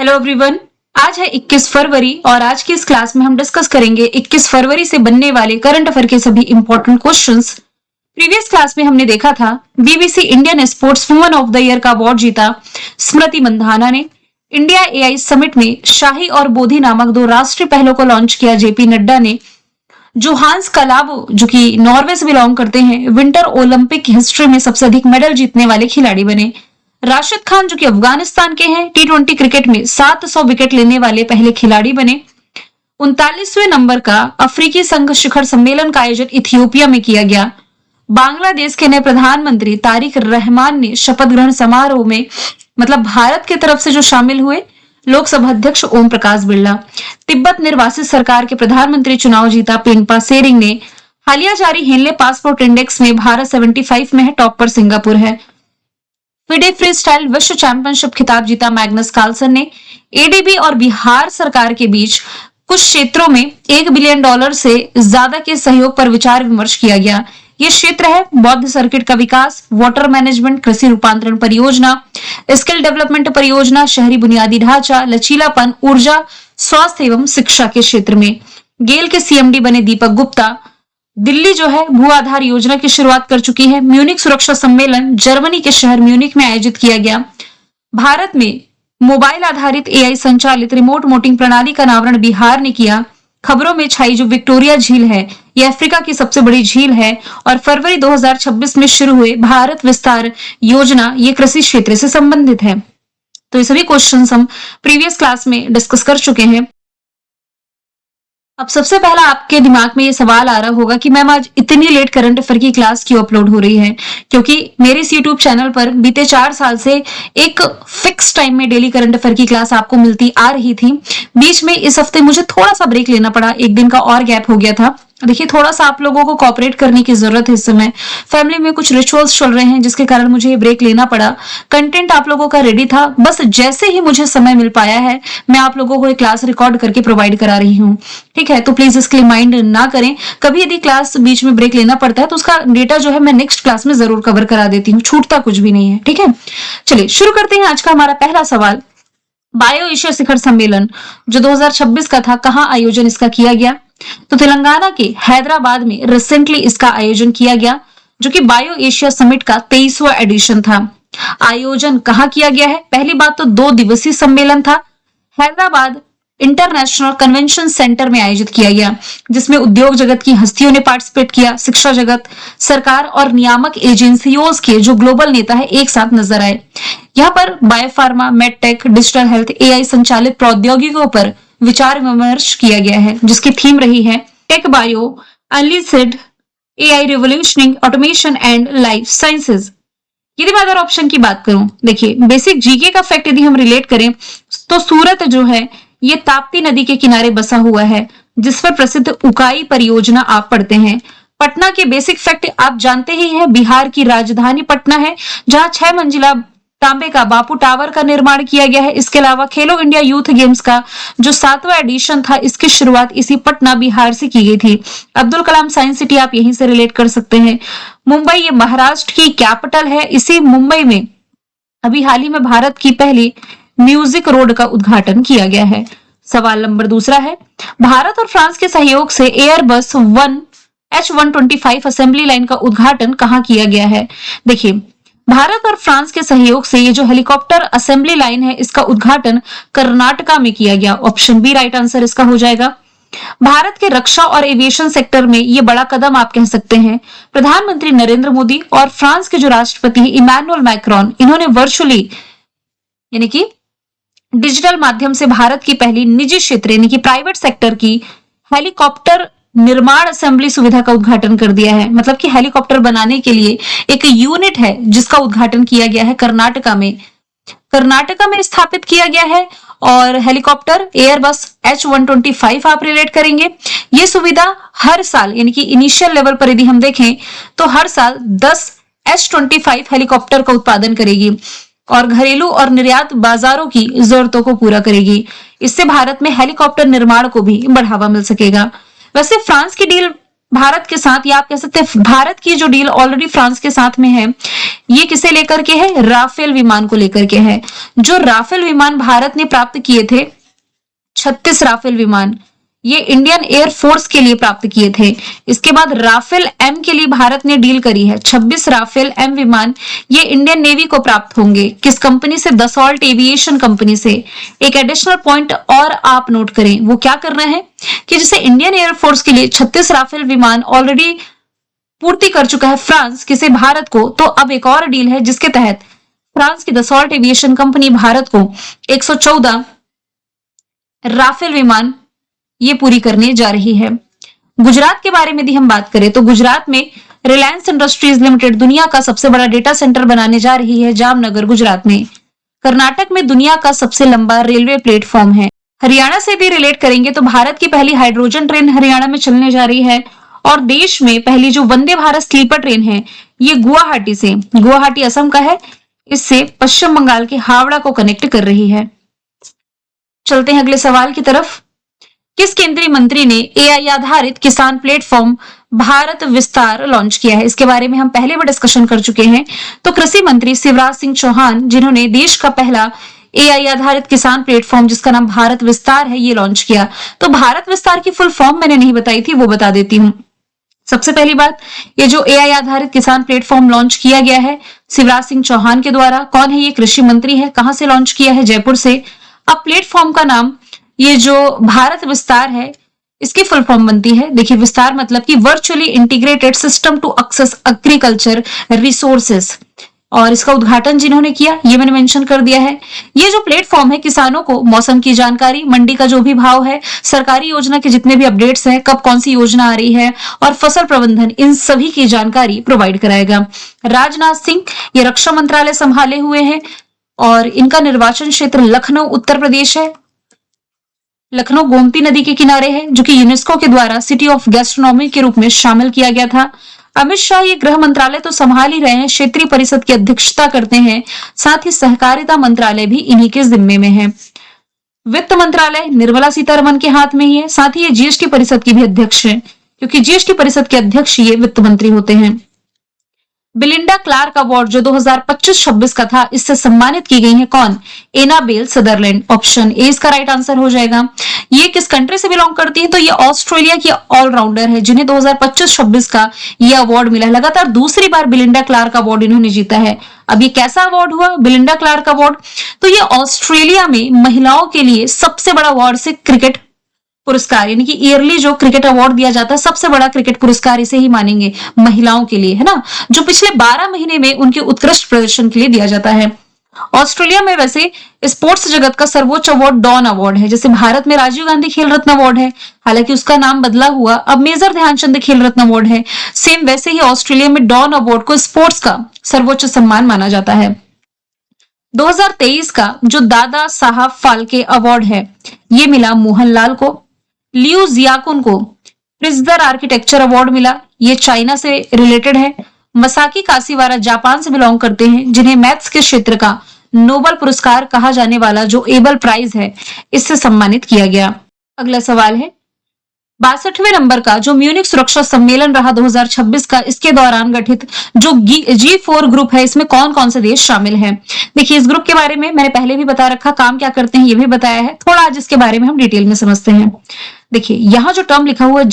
Hello everyone. आज है 21 फरवरी और आज की इस क्लास में हम डिस्कस करेंगे 21 फरवरी से बनने वाले करंट अफेयर के सभी इंपॉर्टेंट क्वेश्चंस। प्रीवियस क्लास में हमने देखा था BBC Indian sports woman of the year का अवार्ड जीता स्मृति मंधाना ने। इंडिया एआई समिट में शाही और बोधि नामक दो राष्ट्रीय पहलों को लॉन्च किया जेपी नड्डा ने। जोहान्स कलाबो जो कि नॉर्वे से बिलोंग करते हैं, विंटर ओलंपिक हिस्ट्री में सबसे अधिक मेडल जीतने वाले खिलाड़ी बने। राशिद खान जो कि अफगानिस्तान के हैं, टी20 क्रिकेट में 700 विकेट लेने वाले पहले खिलाड़ी बने। 39वें नंबर का अफ्रीकी संघ शिखर सम्मेलन का आयोजन इथियोपिया में किया गया। बांग्लादेश के नए प्रधानमंत्री तारिक रहमान ने शपथ ग्रहण समारोह में भारत की तरफ से जो शामिल हुए लोकसभा अध्यक्ष ओम प्रकाश बिरला। तिब्बत निर्वासित सरकार के प्रधानमंत्री चुनाव जीता पेंपा सेरिंग ने। हालिया जारी हेनले पासपोर्ट इंडेक्स में भारत 75 में है, टॉप पर सिंगापुर है। फिडे फ्री स्टाइल विश्व चैंपियनशिप खिताब जीता मैग्नस कार्लसन ने। एडीबी और बिहार सरकार के बीच कुछ क्षेत्रों में $1 बिलियन से ज्यादा के सहयोग पर विचार विमर्श किया गया। ये क्षेत्र है बौद्ध सर्किट का विकास, वाटर मैनेजमेंट, कृषि रूपांतरण परियोजना, स्किल डेवलपमेंट परियोजना, शहरी बुनियादी ढांचा, लचीलापन, ऊर्जा, स्वास्थ्य एवं शिक्षा के क्षेत्र में। गेल के सीएमडी बने दीपक गुप्ता। दिल्ली जो है भू आधार योजना की शुरुआत कर चुकी है। म्यूनिक सुरक्षा सम्मेलन जर्मनी के शहर म्यूनिक में आयोजित किया गया। भारत में मोबाइल आधारित एआई संचालित रिमोट मोटिंग प्रणाली का अनावरण बिहार ने किया। खबरों में छाई जो विक्टोरिया झील है, यह अफ्रीका की सबसे बड़ी झील है और फरवरी 2026 में शुरू हुए भारत विस्तार योजना ये कृषि क्षेत्र से संबंधित है। तो ये सभी क्वेश्चंस हम प्रीवियस क्लास में डिस्कस कर चुके हैं। अब सबसे पहला आपके दिमाग में ये सवाल आ रहा होगा कि मैम आज इतनी लेट करंट अफेयर की क्लास क्यों अपलोड हो रही है? क्योंकि मेरे इस यूट्यूब चैनल पर बीते 4 साल से एक फिक्स टाइम में डेली करंट अफेयर की क्लास आपको मिलती आ रही थी। बीच में इस हफ्ते मुझे थोड़ा सा ब्रेक लेना पड़ा, 1 दिन का और गैप हो गया था। देखिए थोड़ा सा आप लोगों को कोऑपरेट करने की जरूरत है। इस समय फैमिली में कुछ रिचुअल्स चल रहे हैं जिसके कारण मुझे ये ब्रेक लेना पड़ा। कंटेंट आप लोगों का रेडी था, बस जैसे ही मुझे समय मिल पाया है मैं आप लोगों को एक क्लास रिकॉर्ड करके प्रोवाइड करा रही हूँ। ठीक है, तो प्लीज इसके लिए माइंड ना करें। कभी यदि क्लास बीच में ब्रेक लेना पड़ता है तो उसका डेटा जो है मैं नेक्स्ट क्लास में जरूर कवर करा देती हूँ, छूटता कुछ भी नहीं है। ठीक है, चलिए शुरू करते हैं। आज का हमारा पहला सवाल, बायो एशिया शिखर सम्मेलन जो 2026 का था, कहाँ आयोजन इसका किया गया? तो तेलंगाना के हैदराबाद में रिसेंटली इसका आयोजन किया गया, जो कि बायो एशिया समिट का 23वां एडिशन था। आयोजन कहाँ किया गया है? पहली बात तो 2 दिवसीय सम्मेलन था, हैदराबाद इंटरनेशनल कन्वेंशन सेंटर में आयोजित किया गया, जिसमें उद्योग जगत की हस्तियों ने पार्टिसिपेट किया, शिक्षा जगत, सरकार और नियामक एजेंसियों के जो ग्लोबल नेता है एक साथ नजर आए। यहाँ पर biopharma, medtech, digital health, AI संचालित प्रौद्योगिकियों पर विचार विमर्श किया गया है, जिसकी थीम रही है tech bio unleashed AI revolutionising automation and life sciences. यदि मैं अदर ऑप्शन की बात करूं, देखिए बेसिक जीके का फैक्ट यदि हम रिलेट करें तो सूरत जो है ये ताप्ती नदी के किनारे बसा हुआ है, जिस पर प्रसिद्ध उकाई परियोजना आप पढ़ते हैं। पटना के बेसिक फैक्ट आप जानते ही हैं, बिहार की राजधानी पटना है, जहां 6 मंजिला तांबे का बापू टावर का निर्माण किया गया है। इसके अलावा खेलो इंडिया यूथ गेम्स का जो 7वां एडिशन था, इसकी शुरुआत इसी पटना बिहार से की गई थी। अब्दुल कलाम साइंस सिटी आप यहीं से रिलेट कर सकते हैं। मुंबई ये महाराष्ट्र की कैपिटल है। इसी मुंबई में अभी हाल ही में भारत की पहली म्यूजिक रोड का उद्घाटन किया गया है। सवाल नंबर दूसरा है, भारत और फ्रांस के सहयोग से एयरबस H125 असेंबली लाइन का उद्घाटन कहाँ किया गया है? देखिए भारत और फ्रांस के सहयोग से ये जो हेलीकॉप्टर असेंबली लाइन है, इसका उद्घाटन कर्नाटका में किया गया। ऑप्शन बी राइट आंसर इसका हो जाएगा। भारत के रक्षा और एविएशन सेक्टर में ये बड़ा कदम आप कह सकते हैं। प्रधानमंत्री नरेंद्र मोदी और फ्रांस के जो राष्ट्रपति इमैनुअल मैक्रोन, इन्होंने वर्चुअली यानी कि डिजिटल माध्यम से भारत की पहली निजी क्षेत्र यानी कि प्राइवेट सेक्टर की हेलीकॉप्टर निर्माण असेंबली सुविधा का उद्घाटन कर दिया है। मतलब कि हेलीकॉप्टर बनाने के लिए एक यूनिट है जिसका उद्घाटन किया गया है कर्नाटका में स्थापित किया गया है। और हेलीकॉप्टर एयरबस H125 आप रिलेट करेंगे। ये सुविधा हर साल यानी कि इनिशियल लेवल पर यदि हम देखें तो हर साल 10 H-25 हेलीकॉप्टर का उत्पादन करेगी और घरेलू और निर्यात बाजारों की जरूरतों को पूरा करेगी। इससे भारत में हेलीकॉप्टर निर्माण को भी बढ़ावा मिल सकेगा। वैसे फ्रांस की डील भारत के साथ, या आप कह सकते हैं भारत की जो डील ऑलरेडी फ्रांस के साथ में है, ये किसे लेकर के है? राफेल विमान को लेकर के है। जो राफेल विमान भारत ने प्राप्त किए थे, 36 राफेल विमान, ये इंडियन एयर फोर्स के लिए प्राप्त किए थे। इसके बाद राफेल एम के लिए भारत ने डील करी है। 26 राफेल एम विमान ये इंडियन नेवी को प्राप्त होंगे। किस कंपनी से? दसॉल्ट एविएशन कंपनी से। एक एडिशनल पॉइंट और आप नोट करें, वो क्या करना है कि जैसे इंडियन एयर फोर्स के लिए 36 राफेल विमान ऑलरेडी पूर्ति कर चुका है फ्रांस किसे? भारत को। तो अब एक और डील है जिसके तहत फ्रांस की दसॉल्ट एविएशन कंपनी भारत को 114 राफेल विमान ये पूरी करने जा रही है। गुजरात के बारे में यदि हम बात करें तो गुजरात में रिलायंस इंडस्ट्रीज लिमिटेड दुनिया का सबसे बड़ा डेटा सेंटर बनाने जा रही है, जामनगर गुजरात में। कर्नाटक में दुनिया का सबसे लंबा रेलवे प्लेटफॉर्म है। हरियाणा से भी रिलेट करेंगे तो भारत की पहली हाइड्रोजन ट्रेन हरियाणा में चलने जा रही है। और देश में पहली जो वंदे भारत स्लीपर ट्रेन है ये गुवाहाटी से, गुवाहाटी असम का है, इससे पश्चिम बंगाल के हावड़ा को कनेक्ट कर रही है। चलते हैं अगले सवाल की तरफ। किस केंद्रीय मंत्री ने एआई आधारित किसान प्लेटफॉर्म भारत विस्तार लॉन्च किया है? इसके बारे में हम पहले भी डिस्कशन कर चुके हैं। तो कृषि मंत्री शिवराज सिंह चौहान, जिन्होंने देश का पहला एआई आधारित किसान प्लेटफॉर्म जिसका नाम भारत विस्तार है ये लॉन्च किया। तो भारत विस्तार की फुल फॉर्म मैंने नहीं बताई थी, वो बता देती हूँ। सबसे पहली बात, ये जो एआई आधारित किसान प्लेटफॉर्म लॉन्च किया गया है शिवराज सिंह चौहान के द्वारा। कौन है ये? कृषि मंत्री है। कहां से लॉन्च किया है? जयपुर से। अब प्लेटफॉर्म का नाम ये जो भारत विस्तार है इसकी फुल फॉर्म बनती है, देखिए विस्तार मतलब कि virtually integrated system to access agriculture resources. और इसका उद्घाटन जिन्होंने किया ये मैंने मेंशन कर दिया है। ये जो प्लेटफॉर्म है किसानों को मौसम की जानकारी, मंडी का जो भी भाव है, सरकारी योजना के जितने भी अपडेट्स हैं, कब कौन सी योजना आ रही है और फसल प्रबंधन, इन सभी की जानकारी प्रोवाइड कराएगा। राजनाथ सिंह ये रक्षा मंत्रालय संभाले हुए हैं और इनका निर्वाचन क्षेत्र लखनऊ उत्तर प्रदेश है। लखनऊ गोमती नदी के किनारे है जो कि यूनेस्को के द्वारा सिटी ऑफ गैस्ट्रोनॉमी के रूप में शामिल किया गया था। अमित शाह ये गृह मंत्रालय तो संभाल ही रहे हैं, क्षेत्रीय परिषद की अध्यक्षता करते हैं, साथ ही सहकारिता मंत्रालय भी इन्हीं के जिम्मे में है। वित्त मंत्रालय निर्मला सीतारमन के हाथ में ही है, साथ ही ये जीएसटी परिषद की भी अध्यक्ष है, क्योंकि जीएसटी परिषद के अध्यक्ष ये वित्त मंत्री होते हैं। बिलिंडा क्लार्क अवार्ड जो 2025-26 का था, इससे सम्मानित की गई है कौन? Annabel Sutherland. ऑप्शन ए इसका राइट आंसर हो जाएगा। ये किस कंट्री से बिलोंग करती है? तो ये ऑस्ट्रेलिया की ऑलराउंडर है जिन्हें 2025-26 का ये अवार्ड मिला है। लगातार दूसरी बार बिलिंडा क्लार्क अवार्ड इन्होंने जीता है। अब ये कैसा अवार्ड हुआ बिलिंडा क्लार्क अवार्ड? तो ये ऑस्ट्रेलिया में महिलाओं के लिए सबसे बड़ा अवार्ड से क्रिकेट पुरस्कार, यानी कि ईयरली जो क्रिकेट अवार्ड दिया जाता है, सबसे बड़ा क्रिकेट पुरस्कार इसे ही मानेंगे महिलाओं के लिए, है ना, जो पिछले 12 महीने में उनके उत्कृष्ट प्रदर्शन के लिए दिया जाता है। ऑस्ट्रेलिया में वैसे स्पोर्ट्स जगत का सर्वोच्च अवार्ड डॉन अवार्ड है। जैसे भारत में राजीव गांधी खेल रत्न अवार्ड है, हालांकि उसका नाम बदला हुआ अब मेजर ध्यानचंद खेल रत्न अवार्ड है। सेम वैसे ही ऑस्ट्रेलिया में डॉन अवार्ड को स्पोर्ट्स का सर्वोच्च सम्मान माना जाता है। 2023 का जो दादा साहब फाल्के अवार्ड है ये मिला मोहनलाल को। लियू जियाकुन को प्रिज्जर आर्किटेक्चर अवार्ड मिला, ये चाइना से रिलेटेड है। मसाकी काशीवारा जापान से बिलोंग करते हैं, जिन्हें मैथ्स के क्षेत्र का नोबेल पुरस्कार कहा जाने वाला जो एबल प्राइज है इससे सम्मानित किया गया। अगला सवाल है 62वें नंबर का जो म्यूनिक सुरक्षा सम्मेलन रहा 2026 का, इसके दौरान गठित जो G4 ग्रुप है इसमें कौन कौन से देश शामिल हैं? देखिए इस ग्रुप के बारे में मैंने पहले भी बता रखा, काम क्या करते हैं ये भी बताया है, थोड़ा आज इसके बारे में हम डिटेल में समझते हैं। देखिए यहाँ जो टर्म लिखा हुआ है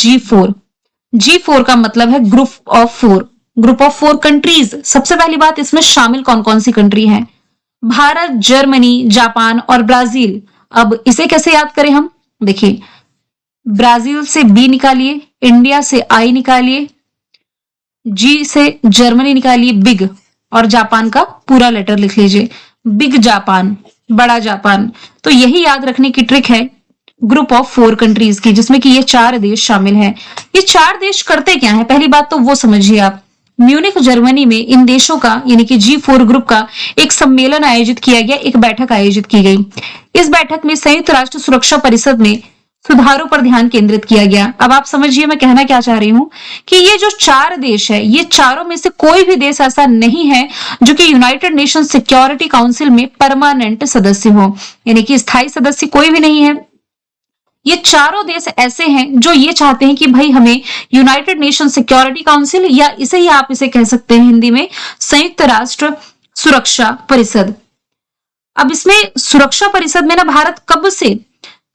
G4 का मतलब है ग्रुप ऑफ फोर कंट्रीज। सबसे पहली बात, इसमें शामिल कौन कौन सी कंट्री है? भारत, जर्मनी, जापान और ब्राजील। अब इसे कैसे याद करें हम? देखिए ब्राजील से बी निकालिए, इंडिया से आई निकालिए, जी से जर्मनी निकालिए बिग, और जापान का पूरा लेटर लिख लीजिए, बिग जापान, बड़ा जापान। तो यही याद रखने की ट्रिक है ग्रुप ऑफ 4 कंट्रीज की, जिसमें कि ये 4 देश शामिल हैं। ये 4 देश करते क्या है पहली बात तो वो समझिए आप। म्यूनिक जर्मनी में इन देशों का यानी कि G4 ग्रुप का एक सम्मेलन आयोजित किया गया, एक बैठक आयोजित की गई। इस बैठक में संयुक्त राष्ट्र सुरक्षा परिषद में सुधारों पर ध्यान केंद्रित किया गया। अब आप समझिए मैं कहना क्या चाह रही हूं कि ये जो 4 देश है, ये चारों में से कोई भी देश ऐसा नहीं है जो कि यूनाइटेड नेशन सिक्योरिटी काउंसिल में परमानेंट सदस्य हो, यानी कि स्थायी सदस्य कोई भी नहीं है। ये चारों देश ऐसे हैं जो ये चाहते हैं कि भाई हमें यूनाइटेड नेशन सिक्योरिटी काउंसिल, या इसे ही आप इसे कह सकते हैं हिंदी में संयुक्त राष्ट्र सुरक्षा परिषद। अब इसमें सुरक्षा परिषद में ना भारत कब से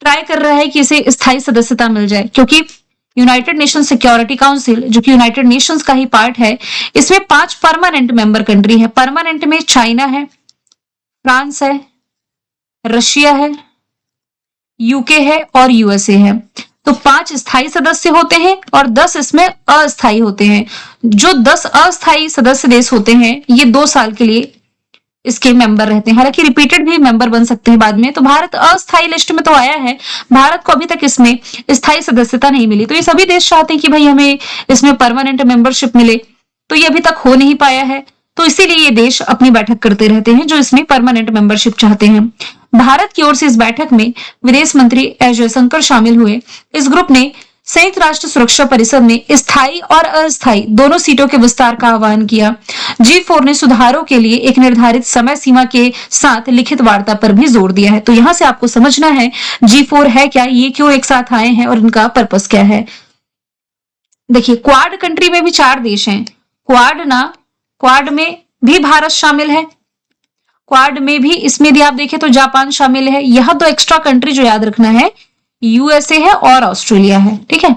ट्राई कर रहा है कि इसे स्थायी सदस्यता मिल जाए, क्योंकि यूनाइटेड नेशन सिक्योरिटी काउंसिल जो कि यूनाइटेड नेशंस का ही पार्ट है, इसमें 5 परमानेंट मेंबर कंट्री है। परमानेंट में चाइना है, फ्रांस है, रशिया है, यूके है और यूएसए है। तो 5 स्थायी सदस्य होते हैं और 10 इसमें अस्थायी होते हैं। जो 10 अस्थायी सदस्य देश होते हैं ये 2 साल के लिए इसके मेंबर रहते हैं, हालांकि रिपीटेड भी मेंबर बन सकते हैं बाद में। तो भारत अस्थायी लिस्ट में तो आया है, भारत को अभी तक इसमें स्थायी सदस्यता नहीं मिली। तो ये सभी देश चाहते हैं कि भाई हमें इसमें परमानेंट मेंबरशिप मिले, तो ये अभी तक हो नहीं पाया है। तो इसीलिए ये देश अपनी बैठक करते रहते हैं जो इसमें परमानेंट मेंबरशिप चाहते हैं। भारत की ओर से इस बैठक में विदेश मंत्री एस जयशंकर शामिल हुए। इस ग्रुप ने संयुक्त राष्ट्र सुरक्षा परिषद में स्थायी और अस्थायी दोनों सीटों के विस्तार का आह्वान किया। G4 ने सुधारों के लिए एक निर्धारित समय सीमा के साथ लिखित वार्ता पर भी जोर दिया है। तो यहां से आपको समझना है G4 है क्या, ये क्यों एक साथ आए हैं और इनका पर्पस क्या है। देखिए, क्वाड कंट्री में भी 4 देश हैं। क्वाड में भी भारत शामिल है, क्वाड में भी इसमें भी आप देखें तो जापान शामिल है। यह 2 एक्स्ट्रा कंट्री जो याद रखना है, यूएसए है और ऑस्ट्रेलिया है। ठीक है।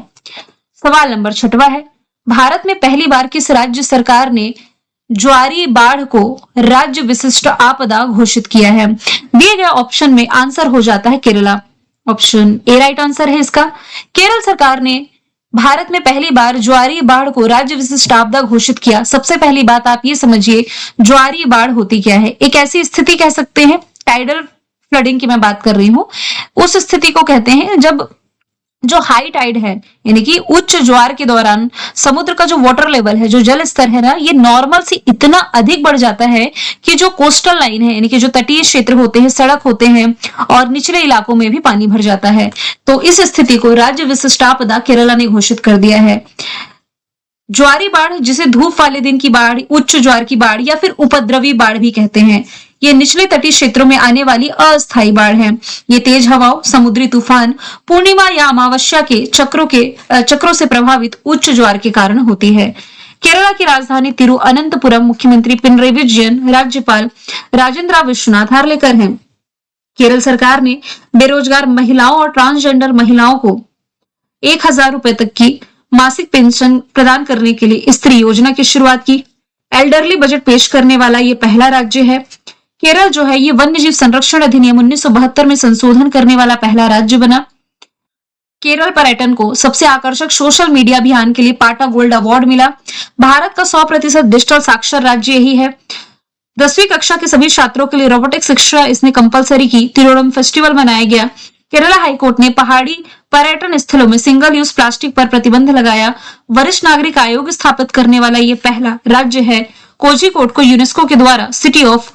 सवाल नंबर 6वां है, भारत में पहली बार किस राज्य सरकार ने ज्वारी बाढ़ को राज्य विशिष्ट आपदा घोषित किया है। दिए गए ऑप्शन में आंसर हो जाता है Kerala. Option A right answer है इसका। केरल सरकार ने भारत में पहली बार ज्वारी बाढ़ को राज्य विशिष्ट आपदा घोषित किया। सबसे पहली बात आप ये समझिए, ज्वारी बाढ़ होती क्या है। एक ऐसी स्थिति कह सकते हैं, टाइडल फ्लडिंग की मैं बात कर रही हूं, उस स्थिति को कहते हैं जब जो हाई टाइड है, यानी कि उच्च ज्वार के दौरान समुद्र का जो वाटर लेवल है, जो जल स्तर है ना, ये नॉर्मल से इतना अधिक बढ़ जाता है कि जो कोस्टल लाइन है, यानी कि जो तटीय क्षेत्र होते हैं, सड़क होते हैं और निचले इलाकों में भी पानी भर जाता है। तो इस स्थिति को राज्य विशिष्ट आपदा केरला ने घोषित कर दिया है। ज्वारी बाढ़, जिसे धूप वाले दिन की बाढ़, उच्च ज्वार की बाढ़ या फिर उपद्रवी बाढ़ भी कहते हैं, ये निचले तटीय क्षेत्रों में आने वाली अस्थायी बाढ़ है। ये तेज हवाओं, समुद्री तूफान, पूर्णिमा या अमावस्या के चक्रों से प्रभावित उच्च ज्वार के कारण होती है। केरला की राजधानी तिरुअनंतपुरम, मुख्यमंत्री पिनरई विजयन, राज्यपाल राजेंद्र विश्वनाथ हार्लेकर हैं। केरल सरकार ने बेरोजगार महिलाओं और ट्रांसजेंडर महिलाओं को 1000 रुपए तक की मासिक पेंशन प्रदान करने के लिए स्त्री योजना की शुरुआत की। एल्डरली बजट पेश करने वाला ये पहला राज्य है। केरल जो है ये वन्यजीव संरक्षण अधिनियम 1972 में संशोधन करने वाला पहला राज्य बना। केरल पर्यटन को सबसे आकर्षक सोशल मीडिया अभियान के लिए पाटा गोल्ड अवार्ड मिला। भारत का 100% डिजिटल साक्षर राज्य यही है। 10वीं कक्षा के सभी छात्रों के लिए रोबोटिक शिक्षा इसने कंपलसरी की। तिरुवनंतपुरम फेस्टिवल मनाया गया। केरला हाईकोर्ट ने पहाड़ी पर्यटन स्थलों में सिंगल यूज प्लास्टिक पर प्रतिबंध लगाया। वरिष्ठ नागरिक आयोग स्थापित करने वाला ये पहला राज्य है। कोझिकोड को यूनेस्को के द्वारा सिटी ऑफ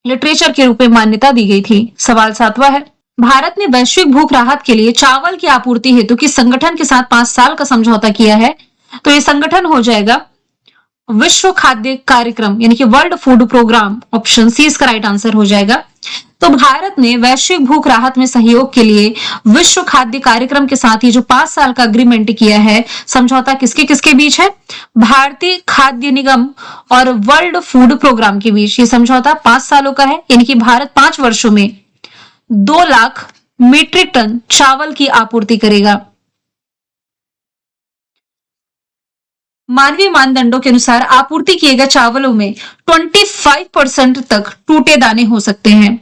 लिटरेचर के रूप में मान्यता दी गई थी। सवाल 7वां है, भारत ने वैश्विक भूख राहत के लिए चावल की आपूर्ति हेतु किस संगठन के साथ 5 साल का समझौता किया है। तो ये संगठन हो जाएगा विश्व खाद्य कार्यक्रम, यानी कि world food programme. Option C इसका राइट आंसर हो जाएगा। तो भारत ने वैश्विक भूख राहत में सहयोग के लिए विश्व खाद्य कार्यक्रम के साथ ये जो 5 साल का अग्रीमेंट किया है, समझौता किसके किसके बीच है, भारतीय खाद्य निगम और वर्ल्ड फूड प्रोग्राम के बीच। ये समझौता 5 सालों का है, यानी कि भारत 5 वर्षों में 2 लाख मीट्रिक टन चावल की आपूर्ति करेगा। मानवीय मानदंडों के अनुसार आपूर्ति किए गए चावलों में 25% तक टूटे दाने हो सकते हैं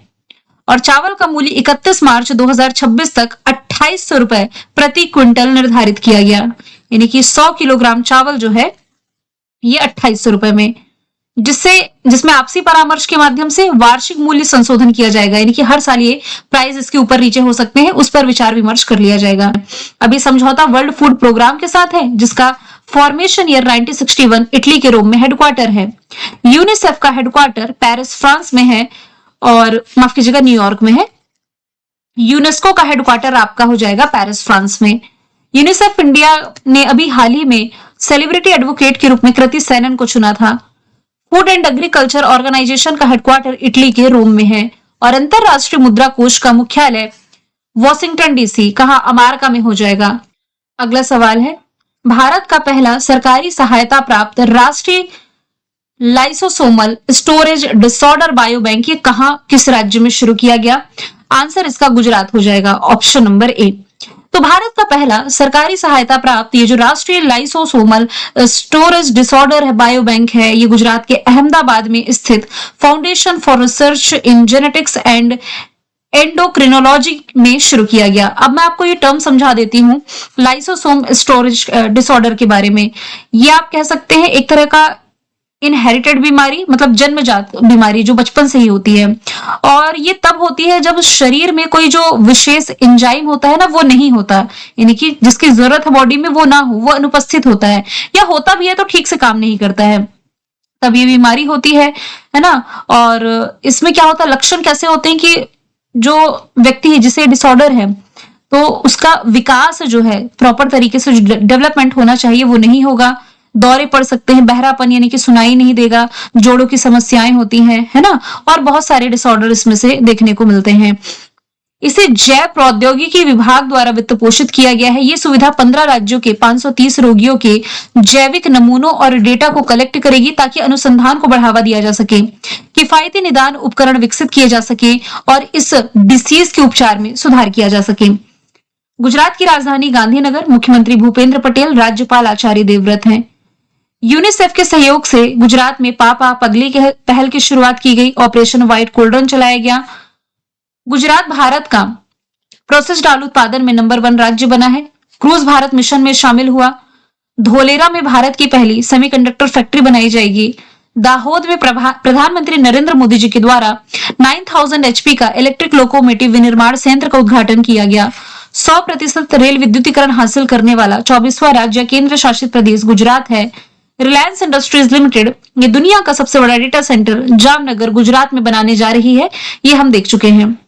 और चावल का मूल्य 31 मार्च 2026 तक 2800 रुपए प्रति क्विंटल निर्धारित किया गया। यानी कि 100 किलोग्राम चावल जो है ये 2800 रुपए में, जिसमें आपसी परामर्श के माध्यम से वार्षिक मूल्य संशोधन किया जाएगा। यानी कि हर साल ये प्राइस इसके ऊपर नीचे हो सकते हैं, उस पर विचार विमर्श कर लिया जाएगा। अभी समझौता वर्ल्ड फूड प्रोग्राम के साथ है, जिसका फॉर्मेशन ईयर 1961 इटली के रोम में हेडक्वार्टर है। यूनिसेफ का हेडक्वार्टर पेरिस फ्रांस में है और माफ कीजिएगा न्यूयॉर्क में है। यूनेस्को का हेडक्वार्टर आपका हो जाएगा पेरिस फ्रांस में। यूनिसेफ इंडिया ने अभी हाल ही में सेलिब्रिटी एडवोकेट के रूप में कृति सेनन को चुना था। फूड एंड एग्रीकल्चर ऑर्गेनाइजेशन का हेडक्वार्टर इटली के रोम में है और अंतरराष्ट्रीय मुद्रा कोष का मुख्यालय वॉशिंगटन डीसी कहाँ, अमेरिका में हो जाएगा। अगला सवाल है, भारत का पहला सरकारी सहायता प्राप्त राष्ट्रीय लाइसोसोमल स्टोरेज डिसऑर्डर बायोबैंक ये कहां, किस राज्य में शुरू किया गया? आंसर इसका गुजरात हो जाएगा, ऑप्शन नंबर ए। तो भारत का पहला सरकारी सहायता प्राप्त ये जो राष्ट्रीय लाइसोसोमल स्टोरेज डिसऑर्डर है बायोबैंक है, ये गुजरात के अहमदाबाद में स्थित foundation for research in genetics and endocrinology में शुरू किया गया। अब मैं आपको ये टर्म समझा देती हूँ लाइसोसोम स्टोरेज डिसऑर्डर के बारे में। ये आप कह सकते हैं एक तरह का इनहेरिटेड बीमारी, मतलब जन्मजात बीमारी जो बचपन से ही होती है, और ये तब होती है जब शरीर में कोई जो विशेष एंजाइम होता है ना वो नहीं होता, यानी कि जिसकी जरूरत है बॉडी में वो ना हो, वो अनुपस्थित होता है, या होता भी है तो ठीक से काम नहीं करता है, तब ये बीमारी होती है ना। और इसमें क्या होता है, लक्षण कैसे होते हैं कि जो व्यक्ति है जिसे डिसऑर्डर है तो उसका विकास जो है प्रॉपर तरीके से डेवलपमेंट होना चाहिए वो नहीं होगा, दौरे पड़ सकते हैं, बहरापन यानी कि सुनाई नहीं देगा, जोड़ों की समस्याएं होती हैं, है ना, और बहुत सारे डिसऑर्डर इसमें से देखने को मिलते हैं। इसे जैव प्रौद्योगिकी विभाग द्वारा वित्त पोषित किया गया है। ये सुविधा 15 राज्यों के 530 रोगियों के जैविक नमूनों और डेटा को कलेक्ट करेगी ताकि अनुसंधान को बढ़ावा दिया जा सके, किफायती निदान उपकरण विकसित किए जा सके और इस डिसीज के उपचार में सुधार किया जा सके। गुजरात की राजधानी गांधीनगर, मुख्यमंत्री भूपेंद्र पटेल, राज्यपाल आचार्य देवव्रत हैं। यूनिसेफ के सहयोग से गुजरात में पापा पगली के पहल की शुरुआत की गई, ऑपरेशन व्हाइट कोल्ड्रन चलाया गया। गुजरात भारत का प्रोसेस्ड आलू उत्पादन में नंबर 1 राज्य बना है। क्रूज भारत मिशन में शामिल हुआ। धोलेरा में भारत की पहली सेमीकंडक्टर फैक्ट्री बनाई जाएगी। दाहोद में प्रधानमंत्री नरेंद्र मोदी जी के द्वारा 9000 HP का इलेक्ट्रिक लोकोमोटिव विनिर्माण संयंत्र का उद्घाटन किया गया। 100% रेल विद्युतीकरण हासिल करने वाला 24वां राज्य केंद्र शासित प्रदेश गुजरात है। रिलायंस इंडस्ट्रीज लिमिटेड ये दुनिया का सबसे बड़ा डेटा सेंटर जामनगर गुजरात में बनाने जा रही है, ये हम देख चुके हैं।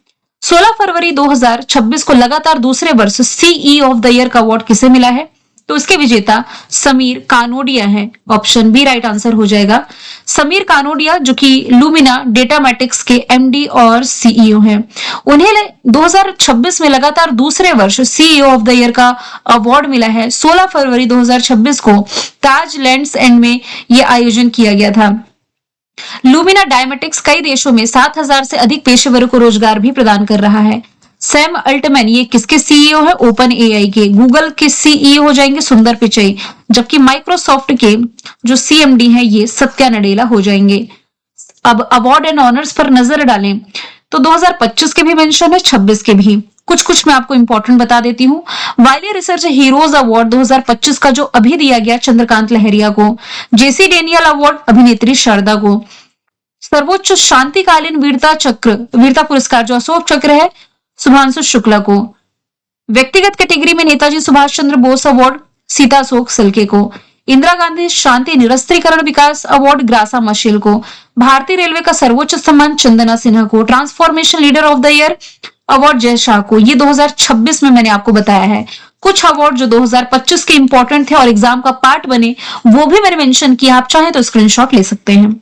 16 फरवरी 2026 को लगातार दूसरे वर्ष सीईओ ऑफ द ईयर का अवार्ड किसे मिला है? तो इसके विजेता समीर कानोडिया हैं, ऑप्शन बी राइट आंसर हो जाएगा। समीर कानोडिया जो कि लुमिना डेटामैटिक्स के एमडी और सीईओ हैं, उन्हें 2026 में लगातार दूसरे वर्ष सीईओ ऑफ द ईयर का अवार्ड मिला है। 16 फरवरी 2026 को ताज लैंड्स एंड में यह आयोजन किया गया था। लुमिना डायमेटिक्स कई देशों में 7000 से अधिक पेशेवरों को रोजगार भी प्रदान कर रहा है। सैम अल्टमैन ये किसके सीईओ है? ओपन एआई के। गूगल के सीईओ हो जाएंगे सुंदर पिचई, जबकि माइक्रोसॉफ्ट के जो सीएमडी हैं ये सत्या नडेला हो जाएंगे। अब अवार्ड एंड ऑनर्स पर नजर डालें तो 2025 के भी मेंशन है, 26 के भी। कुछ मैं आपको इंपॉर्टेंट बता देती हूँ। वाइली रिसर्च हीरोज अवार्ड 2025 का जो अभी दिया गया चंद्रकांत लहरिया को। जेसी डेनियल अवार्ड अभिनेत्री शारदा को। सर्वोच्च शांतिकालीन वीरता पुरस्कार जो अशोक चक्र है शुभांशु शुक्ला को। व्यक्तिगत कैटेगरी में नेताजी सुभाष चंद्र बोस अवार्ड सीता अशोक सल्के को। इंदिरा गांधी शांति निरस्त्रीकरण विकास अवार्ड ग्रासा मशेल को। भारतीय रेलवे का सर्वोच्च सम्मान चंदना सिन्हा को। Transformation leader of the year award Jay Shah को। ये 2026 में मैंने आपको बताया है। कुछ अवार्ड जो 2025 के इंपॉर्टेंट थे और एग्जाम का पार्ट बने वो भी मैंने मेंशन किया, आप चाहें तो स्क्रीनशॉट ले सकते हैं।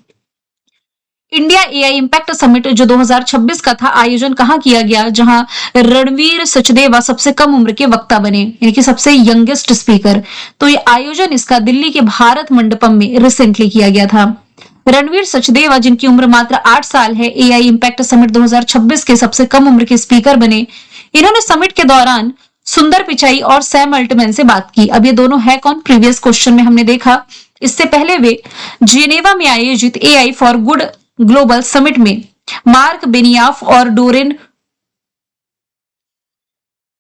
इंडिया एआई इंपैक्ट समिट जो 2026 का था, आयोजन कहां किया गया? जहां रणवीर सचदेवा सबसे कम उम्र के वक्ता बने, यानी कि सबसे यंगेस्ट स्पीकर। तो ये आयोजन इसका दिल्ली के भारत मंडपम में रिसेंटली किया गया था। रणवीर सचदेवा जिनकी उम्र मात्र 8 साल है, एआई इंपैक्ट समिट 2026 के सबसे कम उम्र के स्पीकर बने। इन्होंने समिट के दौरान सुंदर पिचाई और सैम अल्टमैन से बात की। अब ये दोनों है कौन? प्रीवियस क्वेश्चन में हमने देखा। इससे पहले वे जेनेवा में आयोजित AI for good global summit में मार्क बेनियाफ और डोरेन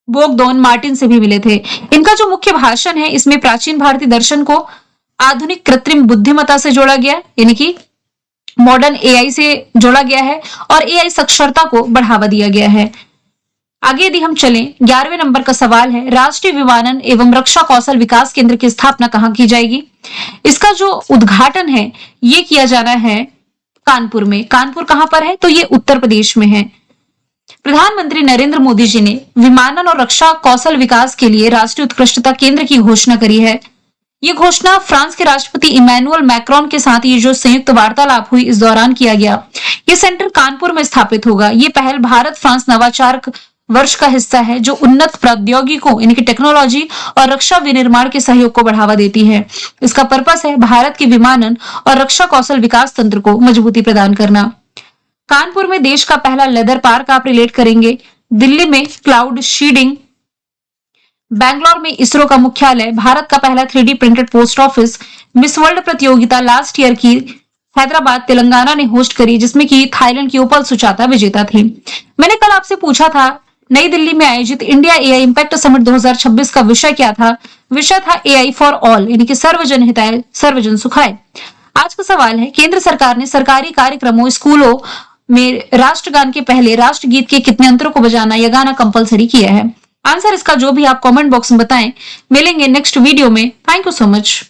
बोगदोन मार्टिन से भी मिले थे। इनका जो मुख्य भाषण है इसमें प्राचीन भारतीय दर्शन को आधुनिक कृत्रिम बुद्धिमत्ता से जोड़ा गया, यानी कि मॉडर्न एआई से जोड़ा गया है और एआई साक्षरता को बढ़ावा दिया गया है। आगे यदि हम चलें, 11वें नंबर का सवाल है, राष्ट्रीय विमानन एवं रक्षा कौशल विकास केंद्र की स्थापना कहां की जाएगी? इसका जो उद्घाटन है ये किया जाना है कानपुर में। कानपुर कहां पर है? तो ये उत्तर प्रदेश में है। प्रधानमंत्री नरेंद्र मोदी जी ने विमानन और रक्षा कौशल विकास के लिए राष्ट्रीय उत्कृष्टता केंद्र की घोषणा करी है। ये घोषणा फ्रांस के राष्ट्रपति इमैनुअल मैक्रोन के साथ ये जो संयुक्त वार्तालाप हुई इस दौरान किया गया। ये सेंटर कानपुर में स्थापित होगा। ये पहल भारत फ्रांस नवाचार वर्ष का हिस्सा है जो उन्नत प्रौद्योगिकों यानी कि टेक्नोलॉजी और रक्षा विनिर्माण के सहयोग को बढ़ावा देती है। इसका पर्पस है भारत के विमानन और रक्षा कौशल विकास तंत्र को मजबूती प्रदान करना। कानपुर में देश का पहला लेदर पार्क आप रिलेट करेंगे। दिल्ली में क्लाउड शीडिंग, बैंगलोर में इसरो का मुख्यालय, भारत का पहला 3D printed post office, miss world प्रतियोगिता लास्ट ईयर की हैदराबाद तेलंगाना ने होस्ट करी जिसमें कि थाईलैंड की उपल सुचाता विजेता थी। मैंने कल आपसे पूछा था नई दिल्ली में आयोजित इंडिया एआई इंपैक्ट समिट 2026 का विषय क्या था? विषय था एआई फॉर ऑल यानी कि सर्वजन हिताय सर्वजन सुखाय। आज का सवाल है केंद्र सरकार ने सरकारी कार्यक्रमों स्कूलों में राष्ट्रगान के पहले राष्ट्रगीत के कितने अंतरों को बजाना या गाना कंपलसरी किया है? आंसर इसका जो भी आप कमेंट बॉक्स में बताएं। मिलेंगे नेक्स्ट वीडियो में। Thank you so much.